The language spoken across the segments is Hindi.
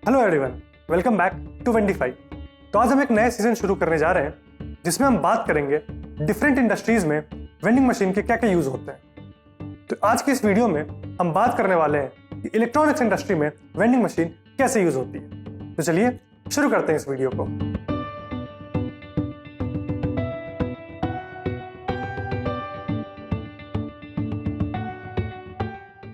Hello everyone, welcome back to Vendify. तो आज हम एक नया सीजन शुरू करने जा रहे हैं जिसमें हम बात करेंगे डिफरेंट इंडस्ट्रीज में वेंडिंग मशीन के क्या क्या यूज होते हैं। तो आज की इस वीडियो में हम बात करने वाले हैं कि इलेक्ट्रॉनिक्स इंडस्ट्री में वेंडिंग मशीन कैसे यूज होती है। तो चलिए शुरू करते हैं इस वीडियो को।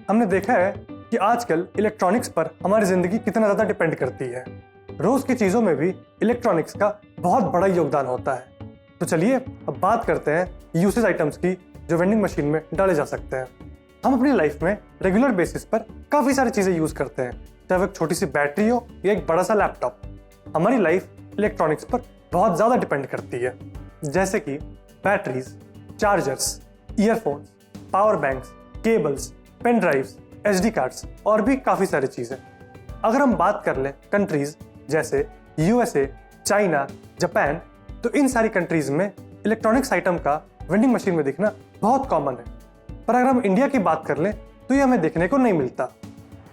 हमने देखा है कि आजकल इलेक्ट्रॉनिक्स पर हमारी जिंदगी कितना ज्यादा डिपेंड करती है। रोज की चीजों में भी इलेक्ट्रॉनिक्स का बहुत बड़ा योगदान होता है। तो चलिए अब बात करते हैं यूसेज आइटम्स की जो वेंडिंग मशीन में डाले जा सकते हैं। हम अपनी लाइफ में रेगुलर बेसिस पर काफी सारी चीजें यूज करते हैं, चाहे वो एक छोटी सी बैटरी हो या एक बड़ा सा लैपटॉप। हमारी लाइफ इलेक्ट्रॉनिक्स पर बहुत ज्यादा डिपेंड करती है, जैसे कि batteries, chargers, earphones, power banks, cables, pen drives, SD cards और भी काफी सारी चीजें। अगर हम बात कर लें कंट्रीज जैसे USA, चाइना, जापान, तो इन सारी कंट्रीज में इलेक्ट्रॉनिक्स आइटम का वेंडिंग मशीन में दिखना बहुत कॉमन है। पर अगर हम इंडिया की बात कर लें तो ये हमें देखने को नहीं मिलता।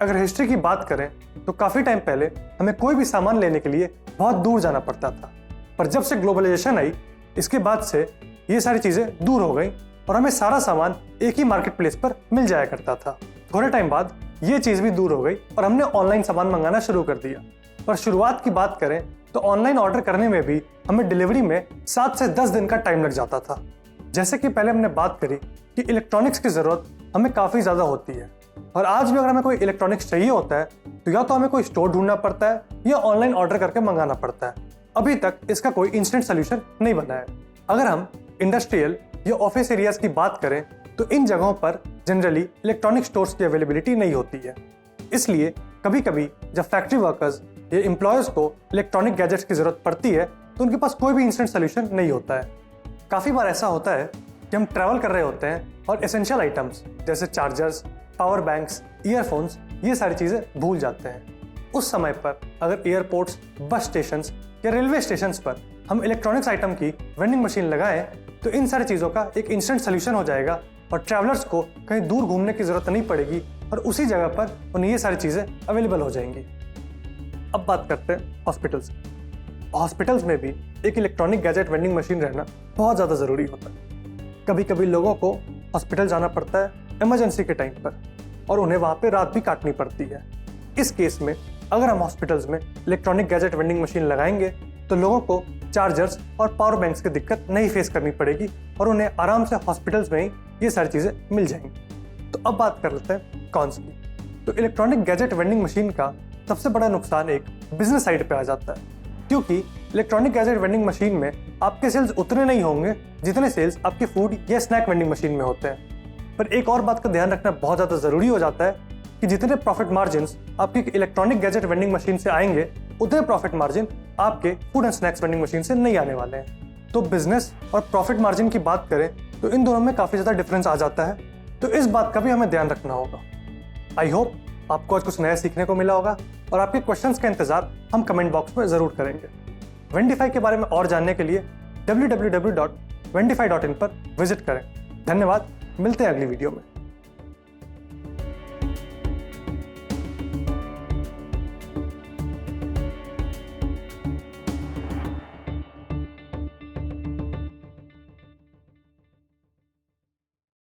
अगर हिस्ट्री की बात करें तो काफी टाइम पहले हमें कोई भी सामान लेने के लिए बहुत दूर जाना पड़ता था, पर जब से ग्लोबलाइजेशन आई इसके बाद से ये सारी चीजें दूर हो गई और हमें सारा सामान एक ही मार्केट प्लेस पर मिल जाया करता था। थोड़े टाइम बाद ये चीज भी दूर हो गई और हमने ऑनलाइन सामान मंगाना शुरू कर दिया। पर शुरुआत की बात करें तो ऑनलाइन ऑर्डर करने में भी हमें डिलीवरी में 7 से 10 दिन का टाइम लग जाता था। जैसे कि पहले हमने बात करी कि इलेक्ट्रॉनिक्स की जरूरत हमें काफी ज्यादा होती है, और आज भी अगर हमें कोई इलेक्ट्रॉनिक्स चाहिए होता है तो या तो हमें कोई स्टोर ढूंढना पड़ता है या ऑनलाइन ऑर्डर करके मंगाना पड़ता है। अभी तक इसका कोई इंस्टेंट सोल्यूशन नहीं बना है। अगर हम इंडस्ट्रियल या ऑफिस एरियाज की बात करें तो इन जगहों पर जनरली इलेक्ट्रॉनिक स्टोर्स की अवेलेबिलिटी नहीं होती है। इसलिए कभी कभी जब फैक्ट्री वर्कर्स या एम्प्लॉयर्स को इलेक्ट्रॉनिक गैजेट्स की जरूरत पड़ती है तो उनके पास कोई भी इंस्टेंट सोल्यूशन नहीं होता है। काफी बार ऐसा होता है कि हम ट्रैवल कर रहे होते हैं और एसेंशियल आइटम्स जैसे चार्जर्स, पावर बैंक्स, ईयरफोन्स, ये सारी चीजें भूल जाते हैं। उस समय पर अगर एयरपोर्ट्स, बस स्टेशंस या रेलवे स्टेशंस पर हम इलेक्ट्रॉनिक्स आइटम की वेंडिंग मशीन लगाएं तो इन सारी चीजों का एक इंस्टेंट सोल्यूशन हो जाएगा और ट्रैवलर्स को कहीं दूर घूमने की जरूरत नहीं पड़ेगी और उसी जगह पर उन्हें ये सारी चीजें अवेलेबल हो जाएंगी। अब बात करते हैं हॉस्पिटल्स। हॉस्पिटल्स में भी एक इलेक्ट्रॉनिक गैजेट वेंडिंग मशीन रहना बहुत ज़्यादा ज़रूरी होता है। कभी कभी लोगों को हॉस्पिटल जाना पड़ता है इमरजेंसी के टाइम पर और उन्हें वहाँ पे रात भी काटनी पड़ती है। इस केस में अगर हम हॉस्पिटल्स में इलेक्ट्रॉनिक गैजेट वेंडिंग मशीन लगाएंगे तो लोगों को चार्जर्स और पावर बैंक्स की दिक्कत नहीं फेस करनी पड़ेगी और उन्हें आराम से हॉस्पिटल्स में ही ये सारी चीज़ें मिल जाएंगी। तो अब बात कर लेते हैं कॉन्स की। तो इलेक्ट्रॉनिक गैजेट वेंडिंग मशीन का सबसे बड़ा नुकसान एक बिजनेस साइड पे आ जाता है, क्योंकि इलेक्ट्रॉनिक गैजेट वेंडिंग मशीन में आपके सेल्स उतने नहीं होंगे जितने सेल्स आपके फूड या स्नैक वेंडिंग मशीन में होते हैं। पर एक और बात का ध्यान रखना बहुत ज़्यादा ज़रूरी हो जाता है कि जितने प्रॉफिट मार्जिन आपकी इलेक्ट्रॉनिक गैजेट वेंडिंग मशीन से आएंगे उतने प्रॉफिट मार्जिन आपके food and snacks vending machine से नहीं आने वाले हैं। तो बिजनेस और प्रॉफिट मार्जिन की बात करें तो इन दोनों में काफ़ी ज़्यादा डिफरेंस आ जाता है। तो इस बात का भी हमें ध्यान रखना होगा। आई होप आपको आज कुछ नया सीखने को मिला होगा और आपके क्वेश्चंस का इंतजार हम कमेंट बॉक्स में ज़रूर करेंगे। वेंडीफाई के बारे में और जानने के लिए www.vendify.in पर विजिट करें। धन्यवाद, मिलते हैं अगली वीडियो में।